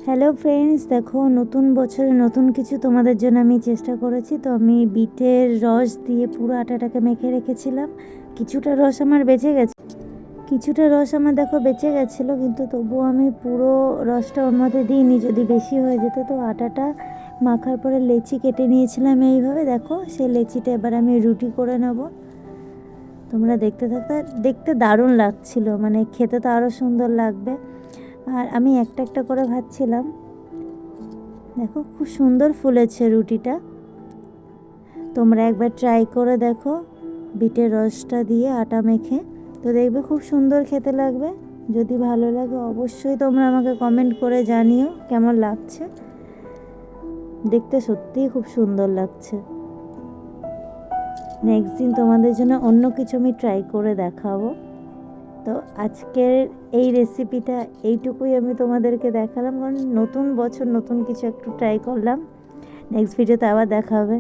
Hello friends, দেখো নতুন বছরে নতুন কিছু তোমাদের জন্য আমি চেষ্টা করেছি। তো আমি বিটের রস দিয়ে পুরো আটাটাকে মেখে রেখেছিলাম। কিছুটা রস আমার বেঁচে গেছে, কিছুটা রস আমার দেখো বেঁচে গেছিলো, কিন্তু তবুও আমি পুরো রসটা ওর মধ্যে দিইনি, যদি বেশি হয়ে যেত। তো আটাটা মাখার পরে লেচি কেটে নিয়েছিলাম এইভাবে, দেখো সেই লেচিটা এবার আমি রুটি করে নেব। তোমরা দেখতে থাকতে, দেখতে দারুণ লাগছিল, মানে খেতে তো আরও সুন্দর লাগবে। আর আমি একটা একটা করে ভাজছিলাম। দেখো খুব সুন্দর ফুলেছে রুটিটা। তোমরা একবার ট্রাই করে দেখো বিটের রসটা দিয়ে আটা মেখে, তো দেখবে খুব সুন্দর খেতে লাগবে। যদি ভালো লাগে অবশ্যই তোমরা আমাকে কমেন্ট করে জানিও কেমন লাগছে। দেখতে সত্যিই খুব সুন্দর লাগছে। নেক্সট দিন তোমাদের জন্য অন্য কিছু আমি ট্রাই করে দেখাবো। তো আজকের এই রেসিপিটা এইটুকুই আমি তোমাদেরকে দেখালাম, কারণ নতুন বছর নতুন কিছু একটু ট্রাই করলাম। নেক্সট ভিডিওতে আবার দেখা হবে।